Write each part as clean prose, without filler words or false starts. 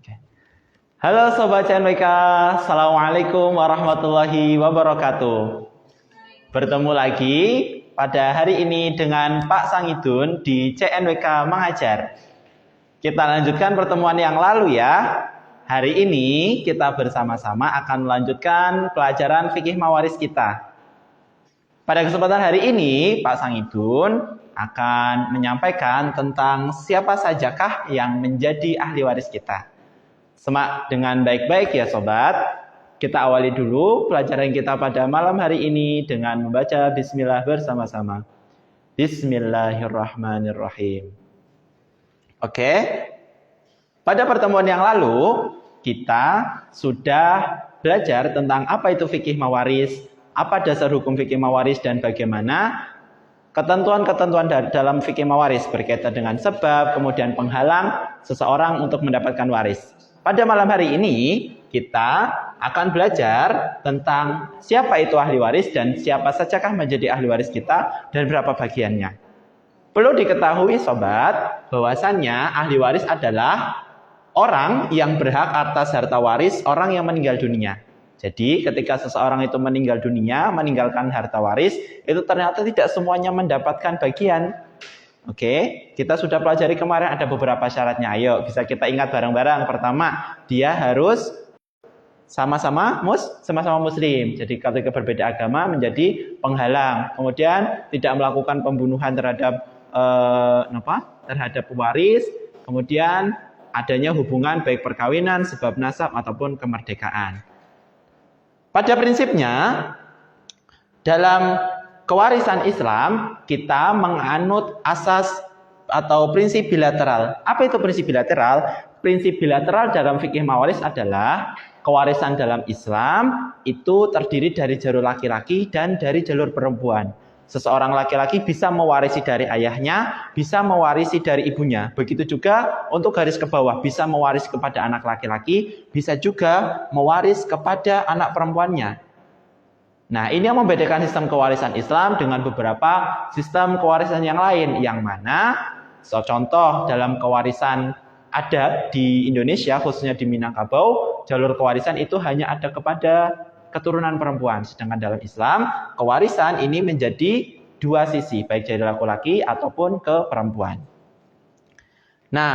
Oke. Halo Sobat CNWK, Assalamualaikum warahmatullahi wabarakatuh. Bertemu lagi pada hari ini dengan Pak Sangidun di CNWK Mengajar. Kita lanjutkan pertemuan yang lalu ya. Hari ini kita bersama-sama akan melanjutkan pelajaran fikih mawaris kita. Pada kesempatan hari ini, Pak Sangidun akan menyampaikan tentang siapa sajakah yang menjadi ahli waris kita. Semak dengan baik-baik ya sobat. Kita awali dulu pelajaran kita pada malam hari ini dengan membaca bismillah bersama-sama. Bismillahirrahmanirrahim. Oke. Pada pertemuan yang lalu, kita sudah belajar tentang apa itu fikih mawaris, apa dasar hukum fikih mawaris, dan bagaimana ketentuan-ketentuan dalam fikih mawaris berkaitan dengan sebab, kemudian penghalang seseorang untuk mendapatkan waris. Pada malam hari ini, kita akan belajar tentang siapa itu ahli waris dan siapa sajakah menjadi ahli waris kita dan berapa bagiannya. Perlu diketahui sobat, bahwasannya ahli waris adalah orang yang berhak atas harta waris orang yang meninggal dunia. Jadi ketika seseorang itu meninggal dunia, meninggalkan harta waris, itu ternyata tidak semuanya mendapatkan bagian. Oke, kita sudah pelajari kemarin ada beberapa syaratnya. Ayo, bisa kita ingat bareng-bareng. Pertama, dia harus sama-sama muslim. Jadi ketika berbeda agama menjadi penghalang. Kemudian tidak melakukan pembunuhan terhadap terhadap pewaris. Kemudian adanya hubungan baik perkawinan, sebab nasab ataupun kemerdekaan. Pada prinsipnya dalam kewarisan Islam kita menganut asas atau prinsip bilateral. Apa itu prinsip bilateral? Prinsip bilateral dalam fikih mawaris adalah kewarisan dalam Islam itu terdiri dari jalur laki-laki dan dari jalur perempuan. Seseorang laki-laki bisa mewarisi dari ayahnya, bisa mewarisi dari ibunya. Begitu juga untuk garis ke bawah, bisa mewaris kepada anak laki-laki, bisa juga mewaris kepada anak perempuannya. Nah, ini yang membedakan sistem kewarisan Islam dengan beberapa sistem kewarisan yang lain. Yang mana, contoh dalam kewarisan adat di Indonesia, khususnya di Minangkabau, jalur kewarisan itu hanya ada kepada keturunan perempuan. Sedangkan dalam Islam, kewarisan ini menjadi dua sisi, baik dari laki-laki ataupun ke perempuan. Nah,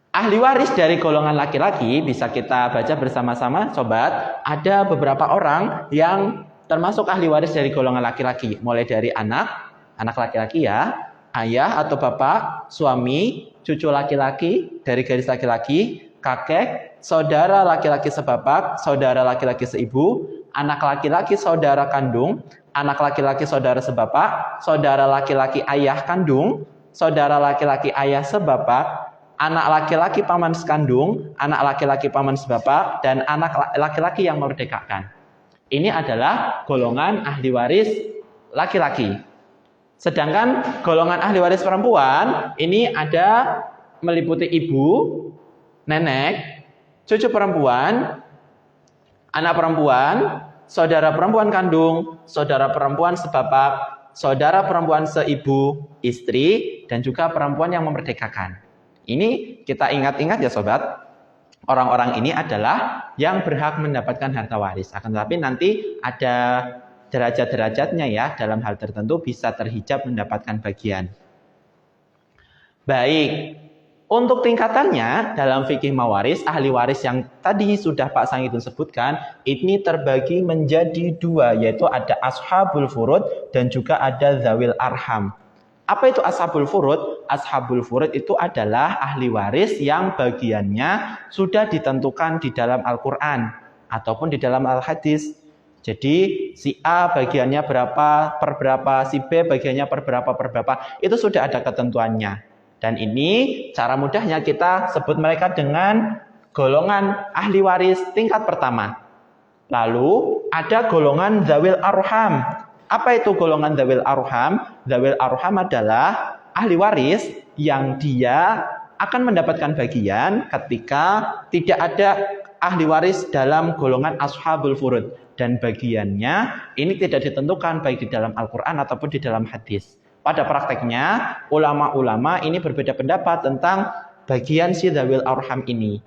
ahli waris dari golongan laki-laki bisa kita baca bersama-sama, sobat. Ada beberapa orang yang termasuk ahli waris dari golongan laki-laki, mulai dari anak laki-laki ya, ayah atau bapak, suami, cucu laki-laki dari garis laki-laki, kakek, saudara laki-laki sebapak, saudara laki-laki seibu, anak laki-laki saudara kandung, anak laki-laki saudara sebapak, saudara laki-laki ayah kandung, saudara laki-laki ayah sebapak, anak laki-laki paman sekandung, anak laki-laki paman sebapak, dan anak laki-laki yang memerdekakan. Ini adalah golongan ahli waris laki-laki. Sedangkan golongan ahli waris perempuan ini ada meliputi ibu, nenek, cucu perempuan, anak perempuan, saudara perempuan kandung, saudara perempuan sebapak, saudara perempuan seibu, istri, dan juga perempuan yang memerdekakan. Ini kita ingat-ingat ya sobat, orang-orang ini adalah yang berhak mendapatkan harta waris. Akan tetapi nanti ada derajat-derajatnya ya, dalam hal tertentu bisa terhijab mendapatkan bagian. Baik. Untuk tingkatannya dalam fikih mawaris, ahli waris yang tadi sudah Pak Sangidun sebutkan, ini terbagi menjadi dua, yaitu ada ashabul furud dan juga ada zawil arham. Apa itu ashabul furud? Ashabul furud itu adalah ahli waris yang bagiannya sudah ditentukan di dalam Al-Quran ataupun di dalam Al-Hadis. Jadi si A bagiannya berapa per berapa, si B bagiannya per berapa, itu sudah ada ketentuannya. Dan ini cara mudahnya kita sebut mereka dengan golongan ahli waris tingkat pertama. Lalu ada golongan zawil arham. Apa itu golongan zawil arham? Zawil arham adalah ahli waris yang dia akan mendapatkan bagian ketika tidak ada ahli waris dalam golongan ashabul furud. Dan bagiannya ini tidak ditentukan baik di dalam Al-Quran ataupun di dalam hadis. Pada prakteknya, ulama-ulama ini berbeda pendapat tentang bagian si zawil arham ini.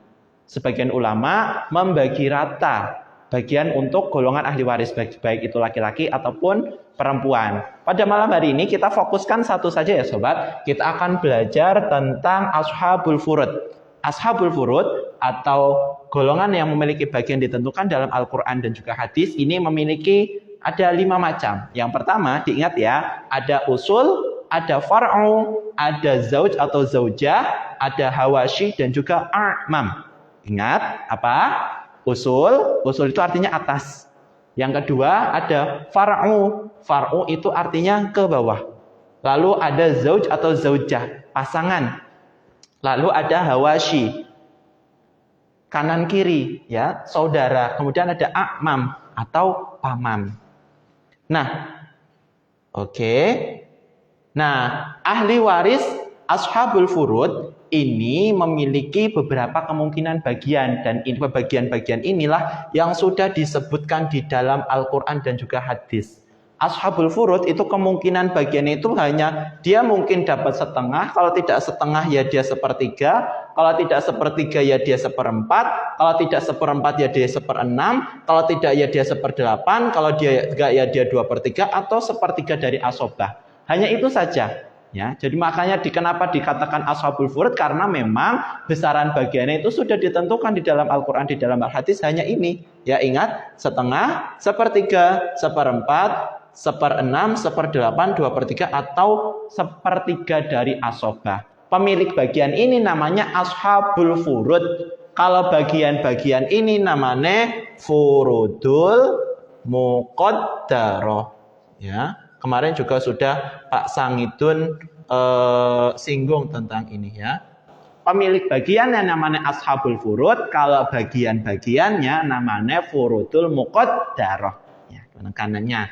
Sebagian ulama membagi rata bagian untuk golongan ahli waris, baik itu laki-laki ataupun perempuan. Pada malam hari ini kita fokuskan satu saja ya sobat. Kita akan belajar tentang ashabul furud. Ashabul furud atau golongan yang memiliki bagian ditentukan dalam Al-Quran dan juga hadis ini memiliki ada 5 macam. Yang pertama diingat ya, ada usul, ada far'u, ada zauj atau zaujah, ada hawashi dan juga a'mam. Ingat apa? Usul itu artinya atas. Yang kedua ada far'u. Far'u itu artinya ke bawah. Lalu ada zauj atau zaujah, pasangan. Lalu ada hawashi, kanan kiri ya, saudara. Kemudian ada a'mam atau paman. Nah, oke. Nah, ahli waris ashabul furud ini memiliki beberapa kemungkinan bagian, dan bagian-bagian inilah yang sudah disebutkan di dalam Al-Quran dan juga hadis. Ashabul furud itu kemungkinan bagiannya itu hanya dia mungkin dapat setengah, kalau tidak setengah ya dia sepertiga, kalau tidak sepertiga ya dia seperempat, kalau tidak seperempat ya dia seperenam, kalau tidak ya dia seperdelapan, kalau dia enggak ya dia 2/3 atau sepertiga dari asobah. Hanya itu saja. Ya, jadi makanya kenapa dikatakan ashabul furud, karena memang besaran bagiannya itu sudah ditentukan di dalam Al-Quran, di dalam Al-Hadis hanya ini. Ya ingat, setengah, sepertiga, seperempat, seperenam, seperdelapan, 2/3 atau sepertiga dari asobah. Pemilik bagian ini namanya ashabul furud. Kalau bagian-bagian ini namanya furudul muqaddarah. Ya. Kemarin juga sudah Pak Sangidun singgung tentang ini ya. Pemilik bagian yang namanya ashabul furud, kalau bagian-bagiannya namanya furudul muqaddarah. Ya, kanannya.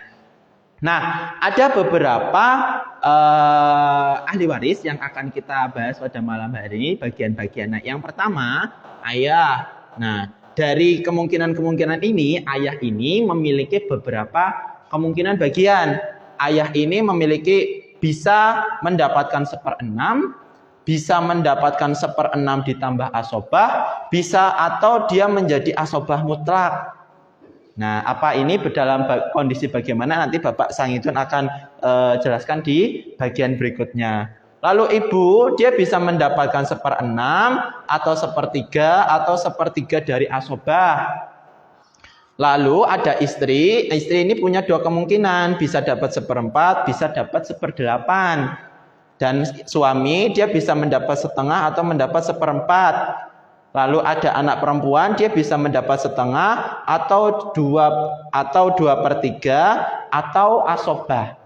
Nah, ada beberapa ahli waris yang akan kita bahas pada malam hari ini, bagian-bagiannya. Yang pertama, ayah. Nah, dari kemungkinan-kemungkinan ini, ayah ini memiliki beberapa kemungkinan bagian. Ayah ini memiliki bisa mendapatkan 1/6, bisa mendapatkan 1/6 ditambah asobah, bisa atau dia menjadi asobah mutlak. Nah, apa ini dalam kondisi bagaimana nanti Bapak Sangidun akan jelaskan di bagian berikutnya. Lalu ibu, dia bisa mendapatkan 1/6 atau 1/3 atau 1/3 dari asobah. Lalu ada istri ini punya 2 kemungkinan, bisa dapat 1/4, bisa dapat 1/8. Dan suami dia bisa mendapat setengah atau mendapat 1/4. Lalu ada anak perempuan, dia bisa mendapat setengah atau 2/3 atau asobah.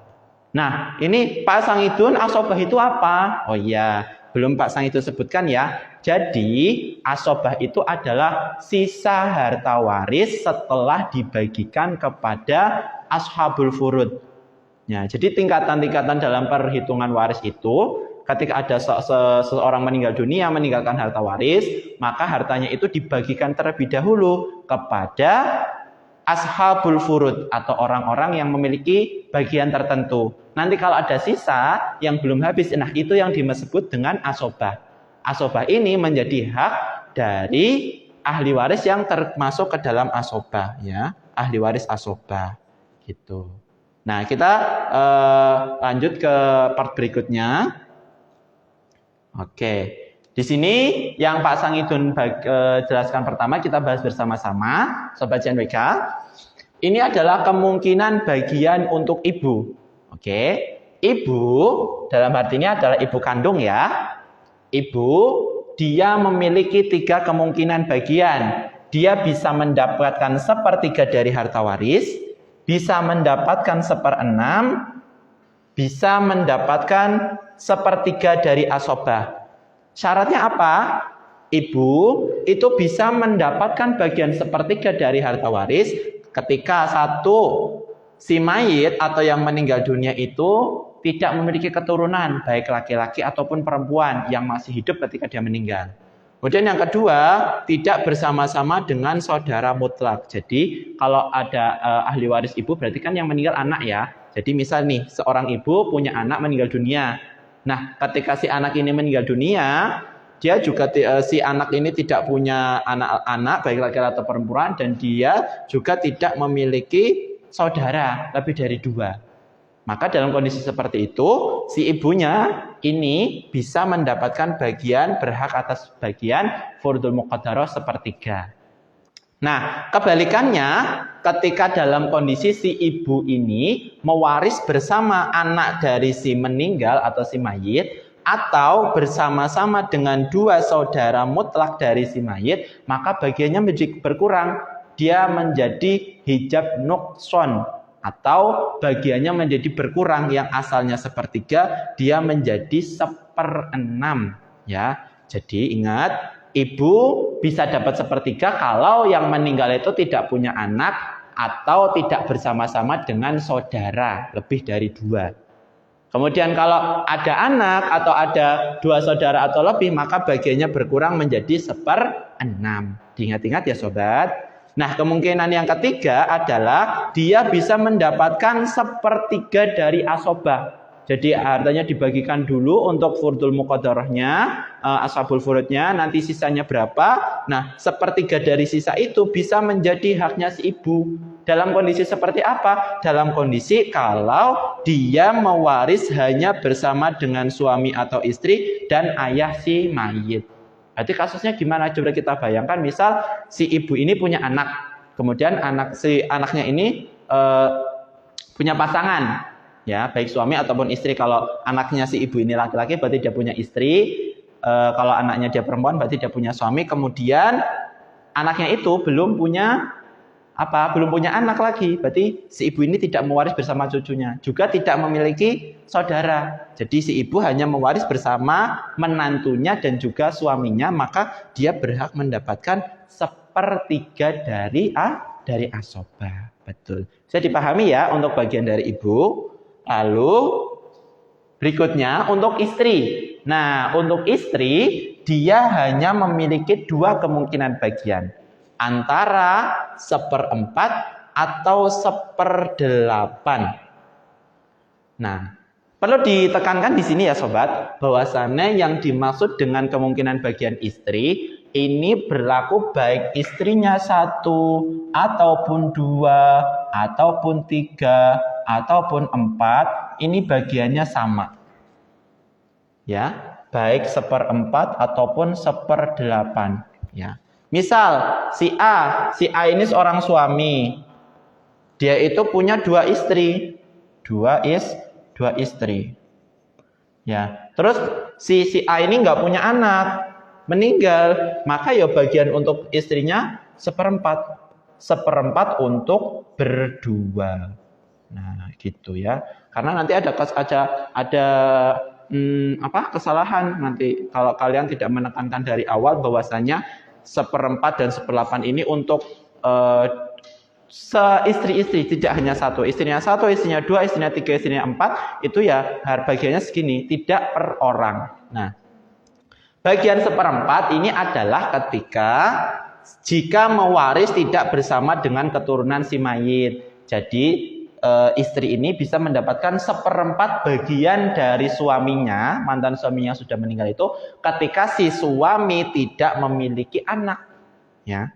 Nah, ini Pak Sangidun, asobah itu apa? Oh iya, belum Pak Sangidun sebutkan ya. Jadi asobah itu adalah sisa harta waris setelah dibagikan kepada ashabul furud. Ya, jadi tingkatan-tingkatan dalam perhitungan waris itu, ketika ada seseorang meninggal dunia meninggalkan harta waris, maka hartanya itu dibagikan terlebih dahulu kepada ashabul furud atau orang-orang yang memiliki bagian tertentu. Nanti kalau ada sisa yang belum habis, nah itu yang disebut dengan asobah. Asobah ini menjadi hak dari ahli waris yang termasuk ke dalam asobah, ya, ahli waris asobah, gitu. Nah, kita lanjut ke part berikutnya. Oke, di sini yang Pak Sangidun jelaskan pertama kita bahas bersama-sama, Sobat JNWK. Ini adalah kemungkinan bagian untuk ibu. Oke, ibu dalam arti ini adalah ibu kandung ya. Ibu, dia memiliki 3 kemungkinan bagian. Dia bisa mendapatkan 1/3 dari harta waris, bisa mendapatkan 1/6, bisa mendapatkan 1/3 dari asobah. Syaratnya apa? Ibu itu bisa mendapatkan bagian 1/3 dari harta waris ketika si mayit atau yang meninggal dunia itu tidak memiliki keturunan, baik laki-laki ataupun perempuan yang masih hidup ketika dia meninggal. Kemudian yang kedua, tidak bersama-sama dengan saudara mutlak. Jadi kalau ada ahli waris ibu, berarti kan yang meninggal anak ya. Jadi misal nih, seorang ibu punya anak meninggal dunia. Nah, ketika si anak ini meninggal dunia, dia juga si anak ini tidak punya anak-anak baik laki-laki atau perempuan, dan dia juga tidak memiliki saudara lebih dari 2. Maka dalam kondisi seperti itu, si ibunya ini bisa mendapatkan berhak atas bagian furdul muqaddarah sepertiga. Nah, kebalikannya, ketika dalam kondisi si ibu ini mewaris bersama anak dari si meninggal atau si mayit, atau bersama-sama dengan 2 saudara mutlak dari si mayit, maka bagiannya menjadi berkurang. Dia menjadi hijab nuqson, atau bagiannya menjadi berkurang, yang asalnya sepertiga, dia menjadi 1/6. Ya, jadi ingat, ibu bisa dapat sepertiga kalau yang meninggal itu tidak punya anak atau tidak bersama-sama dengan saudara lebih dari 2. Kemudian kalau ada anak atau ada 2 saudara atau lebih, maka bagiannya berkurang menjadi 1/6. Diingat-ingat ya sobat. Nah, kemungkinan yang ketiga adalah dia bisa mendapatkan 1/3 dari asobah. Jadi artinya dibagikan dulu untuk furdul muqaddarahnya, ashabul furudnya, nanti sisanya berapa. Nah, 1/3 dari sisa itu bisa menjadi haknya si ibu. Dalam kondisi seperti apa? Dalam kondisi kalau dia mewaris hanya bersama dengan suami atau istri dan ayah si mayit. Berarti kasusnya gimana? Coba kita bayangkan, misal si ibu ini punya anak, kemudian anaknya ini punya pasangan, ya, baik suami ataupun istri. Kalau anaknya si ibu ini laki-laki, berarti dia punya istri. Kalau anaknya dia perempuan, berarti dia punya suami. Kemudian anaknya itu belum punya anak lagi, berarti si ibu ini tidak mewaris bersama cucunya, juga tidak memiliki saudara. Jadi si ibu hanya mewaris bersama menantunya dan juga suaminya, maka dia berhak mendapatkan 1/3 dari asobah. Betul. Bisa dipahami ya untuk bagian dari ibu. Lalu berikutnya untuk istri. Nah, untuk istri dia hanya memiliki 2 kemungkinan bagian, antara 1/4 atau 1/8. Nah, perlu ditekankan di sini ya sobat, bahwasannya yang dimaksud dengan kemungkinan bagian istri ini berlaku baik istrinya 1 ataupun 2 ataupun 3 ataupun 4, ini bagiannya sama. Ya, baik 1/4 ataupun 1/8. Ya. Misal si A ini seorang suami. Dia itu punya 2 istri. 2 istri. Ya. Terus si A ini nggak punya anak, meninggal, maka ya bagian untuk istrinya 1/4. 1/4 untuk berdua. Nah, gitu ya. Karena nanti ada kesalahan nanti kalau kalian tidak menekankan dari awal bahwasanya 1/4 dan 1/8 ini untuk istri-istri, tidak hanya 1. Istrinya 1, istrinya 2, istrinya 3, istrinya 4, itu ya bagiannya segini, tidak per orang. Nah, bagian 1/4 ini adalah ketika jika mewaris tidak bersama dengan keturunan si mayit. Jadi istri ini bisa mendapatkan 1/4 bagian dari suaminya, mantan suaminya sudah meninggal itu, ketika si suami tidak memiliki anak. Ya.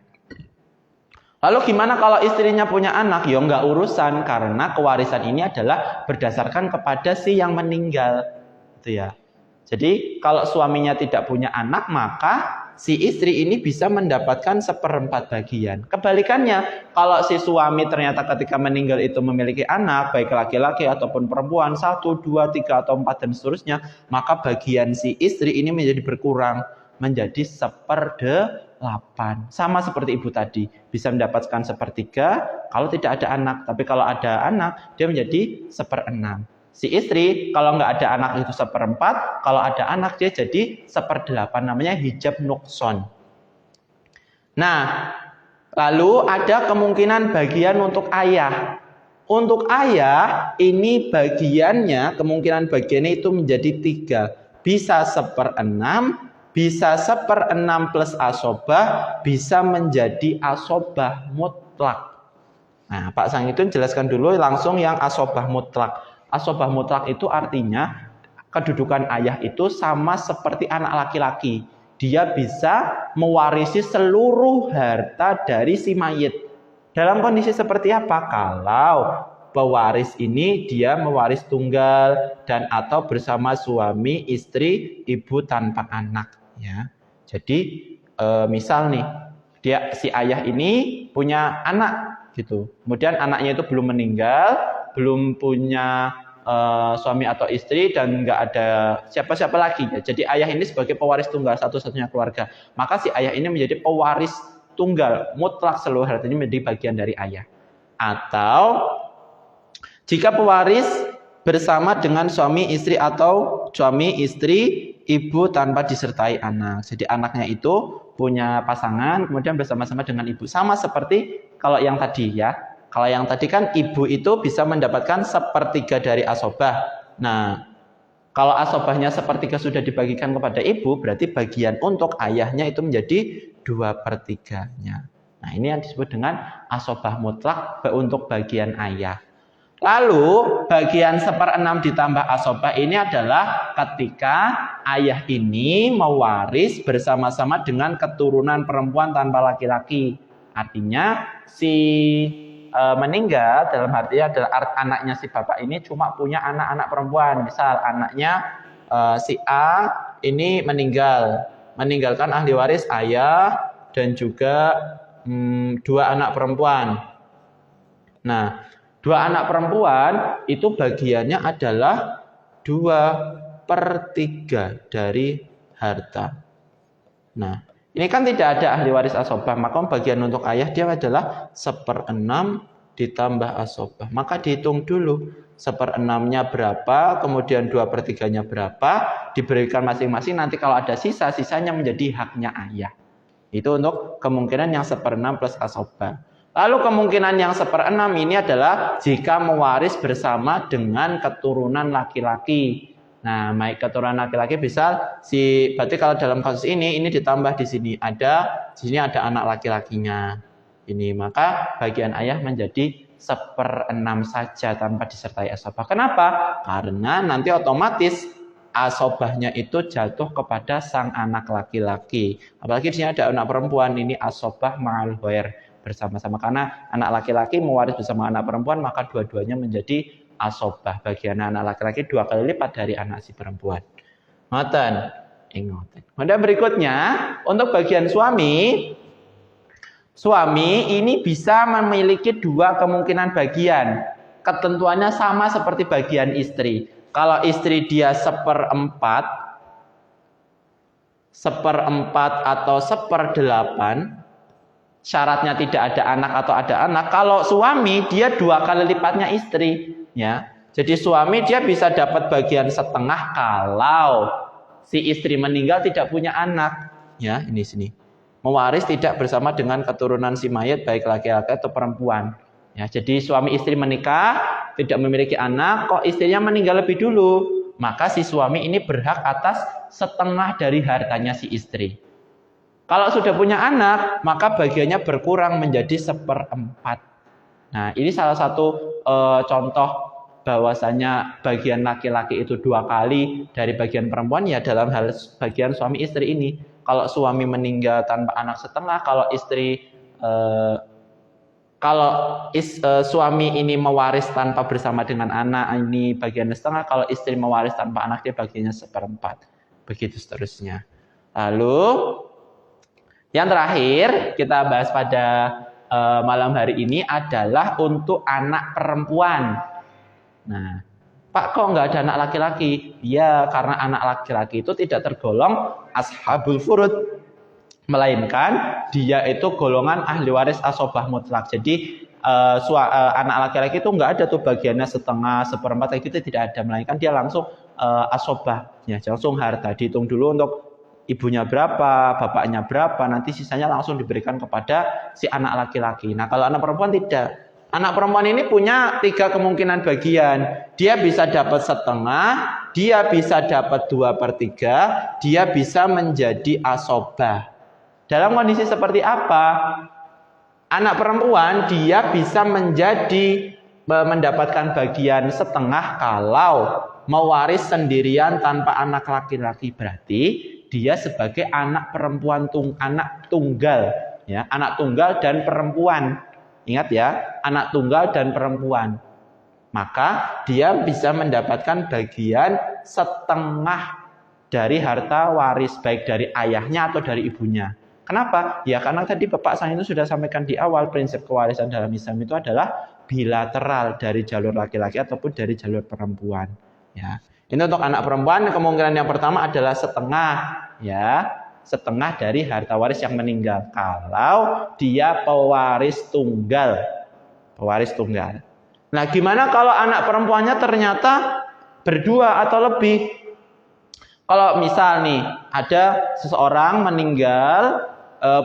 Lalu gimana kalau istrinya punya anak? Ya nggak urusan, karena kewarisan ini adalah berdasarkan kepada si yang meninggal. Itu ya. Jadi kalau suaminya tidak punya anak, maka si istri ini bisa mendapatkan 1/4 bagian. Kebalikannya, kalau si suami ternyata ketika meninggal itu memiliki anak, baik laki-laki ataupun perempuan, 1, 2, 3, atau 4, dan seterusnya, maka bagian si istri ini menjadi berkurang, menjadi 1/8. Sama seperti ibu tadi, bisa mendapatkan 1/3 kalau tidak ada anak. Tapi kalau ada anak, dia menjadi 1/6. Si istri kalau nggak ada anak itu 1/4, kalau ada anak dia jadi 1/8, namanya hijab nuqson. Nah, lalu ada kemungkinan bagian untuk ayah. Untuk ayah ini bagiannya, kemungkinan bagiannya itu menjadi 3. Bisa 1/6, bisa 1/6 plus asobah, bisa menjadi asobah mutlak. Nah, Pak Sangitun jelaskan dulu langsung yang asobah mutlak. Asobah mutlak itu artinya kedudukan ayah itu sama seperti anak laki-laki. dia bisa mewarisi seluruh harta dari si mayit. Dalam kondisi seperti apa? Kalau pewaris ini dia mewaris tunggal dan atau bersama suami, istri, ibu tanpa anak, ya. Jadi misal nih, si ayah ini punya anak gitu. Kemudian anaknya itu belum meninggal, belum punya suami atau istri dan nggak ada siapa-siapa lagi. Ya. Jadi ayah ini sebagai pewaris tunggal satu-satunya keluarga. Maka si ayah ini menjadi pewaris tunggal mutlak, seluruh hartanya menjadi bagian dari ayah. Atau jika pewaris bersama dengan suami istri atau suami istri ibu tanpa disertai anak. Jadi anaknya itu punya pasangan kemudian bersama-sama dengan ibu. Sama seperti kalau yang tadi ya. Kalau yang tadi kan ibu itu bisa mendapatkan 1/3 dari asobah. Nah, kalau asobahnya 1/3 sudah dibagikan kepada ibu, berarti bagian untuk ayahnya itu menjadi 2/3-nya. Nah, ini yang disebut dengan asobah mutlak untuk bagian ayah. Lalu bagian 1/6 ditambah asobah ini adalah ketika ayah ini mewaris bersama-sama dengan keturunan perempuan tanpa laki-laki. Artinya si meninggal dalam arti adalah anaknya si bapak ini cuma punya anak-anak perempuan. Misal anaknya si A ini meninggalkan ahli waris ayah dan juga 2 anak perempuan. Nah, 2 anak perempuan itu bagiannya adalah 2/3 dari harta. Nah, ini kan tidak ada ahli waris asobah, maka bagian untuk ayah dia adalah 1/6 ditambah asobah. Maka dihitung dulu 1/6-nya berapa, kemudian 2/3-nya berapa, diberikan masing-masing. Nanti kalau ada sisanya menjadi haknya ayah. Itu untuk kemungkinan yang 1/6 plus asobah. Lalu kemungkinan yang 1/6 ini adalah jika mewaris bersama dengan keturunan laki-laki. Nah, baik keturunan laki-laki bisa berarti kalau dalam kasus ini ditambah di sini ada anak laki-lakinya. Ini maka bagian ayah menjadi 1/6 saja tanpa disertai asobah. Kenapa? Karena nanti otomatis asobahnya itu jatuh kepada sang anak laki-laki. Apalagi di sini ada anak perempuan, ini asobah ma'al ghair bersama-sama, karena anak laki-laki mewaris bersama anak perempuan, maka dua-duanya menjadi asobah. Bagian anak laki-laki 2 kali lipat dari anak si perempuan. Ngoten. Kemudian berikutnya untuk bagian suami ini bisa memiliki 2 kemungkinan bagian. Ketentuannya sama seperti bagian istri. Kalau istri dia 1/4 atau 1/8, syaratnya tidak ada anak atau ada anak. Kalau suami dia 2 kali lipatnya istri, ya. Jadi suami dia bisa dapat bagian setengah kalau si istri meninggal tidak punya anak, ya. Ini sini. Mewaris tidak bersama dengan keturunan si mayat baik laki-laki atau perempuan. Ya, jadi suami istri menikah, tidak memiliki anak, kok istrinya meninggal lebih dulu, maka si suami ini berhak atas setengah dari hartanya si istri. Kalau sudah punya anak, maka bagiannya berkurang menjadi 1/4. Nah, ini salah satu contoh bahwasanya bagian laki-laki itu 2 kali dari bagian perempuan, ya dalam hal bagian suami istri ini. Kalau suami meninggal tanpa anak setengah, kalau suami ini mewaris tanpa bersama dengan anak, ini bagiannya setengah. Kalau istri mewaris tanpa anak, dia bagiannya 1/4. Begitu seterusnya. Lalu yang terakhir kita bahas pada malam hari ini adalah untuk anak perempuan. Nah, Pak, kok nggak ada anak laki-laki? Ya, karena anak laki-laki itu tidak tergolong ashabul furud, melainkan dia itu golongan ahli waris asobah mutlak. Jadi anak laki-laki itu nggak ada tuh bagiannya setengah, 1/4 kayak gitu, tidak ada, melainkan dia langsung asobah, ya langsung harta. Dihitung dulu untuk ibunya berapa, bapaknya berapa, nanti sisanya langsung diberikan kepada si anak laki-laki. Nah, kalau anak perempuan tidak. Anak perempuan ini punya 3 kemungkinan bagian. Dia bisa dapat setengah, dia bisa dapat 2/3, dia bisa menjadi asobah. Dalam kondisi seperti apa? Anak perempuan dia bisa mendapatkan bagian setengah kalau mewaris sendirian tanpa anak laki-laki. Berarti dia sebagai anak perempuan anak tunggal, ya, anak tunggal dan perempuan. Ingat ya, anak tunggal dan perempuan. Maka dia bisa mendapatkan bagian setengah dari harta waris, baik dari ayahnya atau dari ibunya. Kenapa? Ya karena tadi Bapak saya itu sudah sampaikan di awal, prinsip kewarisan dalam Islam itu adalah bilateral, dari jalur laki-laki ataupun dari jalur perempuan. Ya, ini untuk anak perempuan kemungkinan yang pertama adalah setengah, ya, setengah dari harta waris yang meninggal. Kalau dia pewaris tunggal, pewaris tunggal. Nah, gimana kalau anak perempuannya ternyata berdua atau lebih? Kalau misal nih ada seseorang meninggal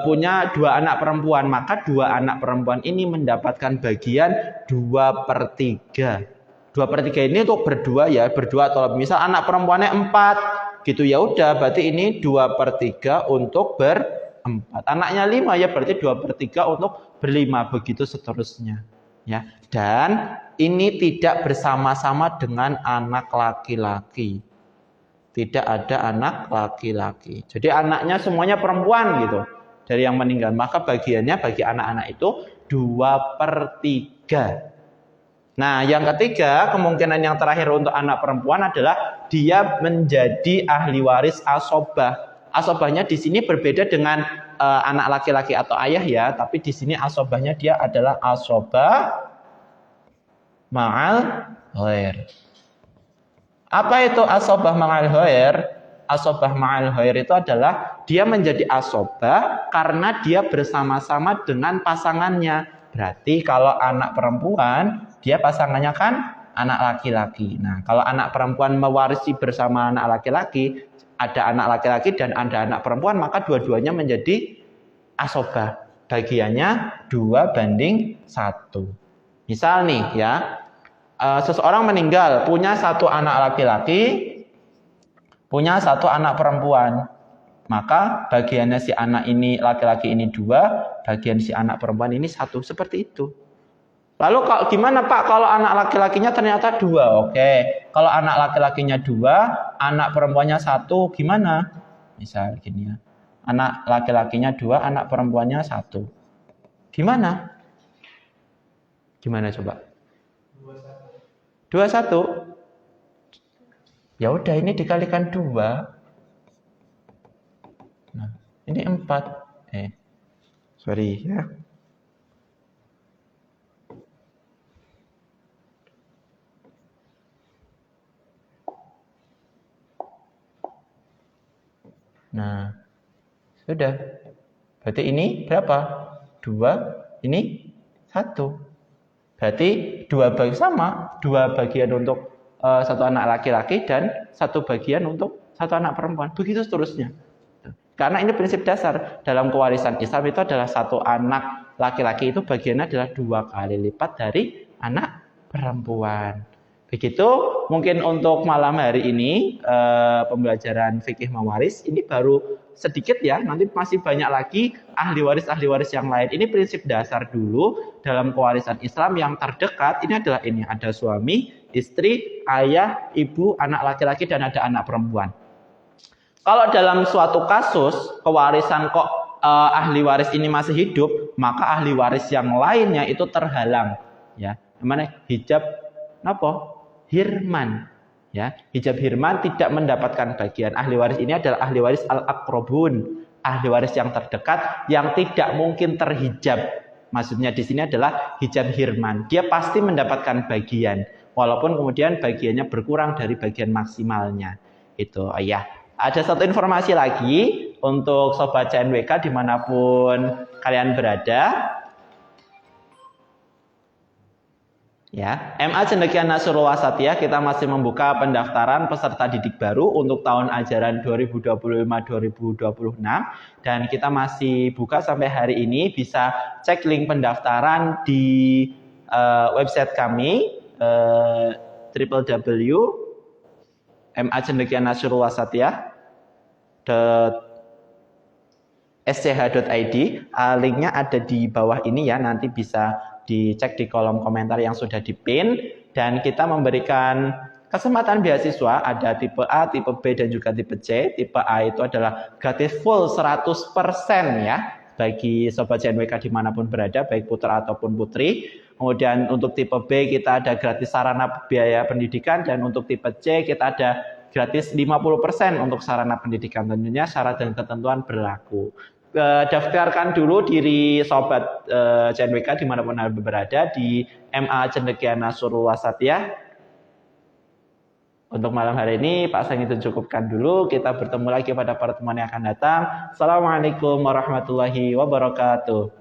punya 2 anak perempuan, maka 2 anak perempuan ini mendapatkan bagian 2/3. 2/3 ini untuk berdua ya, berdua atau lebih. Misal anak perempuannya 4 gitu, ya udah berarti ini 2/3 untuk berempat. Anaknya 5 ya berarti 2/3 untuk berlima, begitu seterusnya. Ya, dan ini tidak bersama-sama dengan anak laki-laki. Tidak ada anak laki-laki. Jadi anaknya semuanya perempuan gitu dari yang meninggal. Maka bagiannya bagi anak-anak itu 2/3. Nah, yang ketiga, kemungkinan yang terakhir untuk anak perempuan adalah dia menjadi ahli waris asobah. Asobahnya di sini berbeda dengan anak laki-laki atau ayah ya, tapi di sini asobahnya dia adalah asobah ma'al ghair. Apa itu asobah ma'al ghair? Asobah ma'al ghair itu adalah dia menjadi asobah karena dia bersama-sama dengan pasangannya. Berarti kalau anak perempuan, dia pasangannya kan anak laki-laki. Nah, kalau anak perempuan mewarisi bersama anak laki-laki, ada anak laki-laki dan ada anak perempuan, maka dua-duanya menjadi asobah. Bagiannya 2/1. Misal nih ya, seseorang meninggal punya 1 anak laki-laki, punya 1 anak perempuan. Maka bagiannya si anak ini laki-laki ini 2, bagian si anak perempuan ini 1, seperti itu. Lalu gimana Pak kalau anak laki-lakinya ternyata 2? Oke, kalau anak laki-lakinya 2, anak perempuannya 1, gimana? Misal gini ya, anak laki-lakinya 2, anak perempuannya 1. Gimana? Gimana coba? 21. Ya udah, ini dikalikan 2. Nah, ini 4. Sorry ya. Nah, sudah. Berarti ini berapa? 2, ini 1. Berarti 2 bagian sama, 2 bagian untuk 1 anak laki-laki dan 1 bagian untuk 1 anak perempuan. Begitu seterusnya. Karena ini prinsip dasar dalam kewarisan Islam itu adalah 1 anak laki-laki itu bagiannya adalah 2 kali lipat dari anak perempuan. Begitu mungkin untuk malam hari ini pembelajaran fikih mawaris ini baru sedikit ya, nanti masih banyak lagi ahli waris yang lain. Ini prinsip dasar dulu dalam kewarisan Islam yang terdekat. Ini adalah ini, ada suami, istri, ayah, ibu, anak laki-laki dan ada anak perempuan. Kalau dalam suatu kasus kewarisan kok ahli waris ini masih hidup, maka ahli waris yang lainnya itu terhalang ya. Namanya hijab apa? Hirman ya, hijab hirman tidak mendapatkan bagian. Ahli waris ini adalah ahli waris al-aqrabun, ahli waris yang terdekat yang tidak mungkin terhijab. Maksudnya di sini adalah hijab hirman. Dia pasti mendapatkan bagian walaupun kemudian bagiannya berkurang dari bagian maksimalnya. Itu ya. Ada satu informasi lagi untuk sobat CNWK dimanapun kalian berada. Ya, MA Cendekian Nasrul Wasatiyah kita masih membuka pendaftaran peserta didik baru untuk tahun ajaran 2025-2026 dan kita masih buka sampai hari ini. Bisa cek link pendaftaran di website kami www.macendekiannasrulwasatiyah.sch.id. Linknya ada di bawah ini ya, nanti bisa dicek di kolom komentar yang sudah dipin, dan kita memberikan Kesempatan beasiswa ada tipe A, tipe B, dan juga tipe C. Tipe A itu adalah gratis full 100% ya, bagi Sobat CNWK dimanapun berada, baik putra ataupun putri. Kemudian untuk tipe B kita ada gratis sarana biaya pendidikan, dan untuk tipe C kita ada gratis 50% untuk sarana pendidikan. Tentunya syarat dan ketentuan berlaku. Daftarkan dulu diri Sobat CNWK dimanapun Anda berada di MA Cendekiana Surul Wasatiyah. Untuk malam hari ini Pak Sang itu cukupkan dulu. Kita bertemu lagi pada pertemuan yang akan datang. Assalamualaikum warahmatullahi wabarakatuh.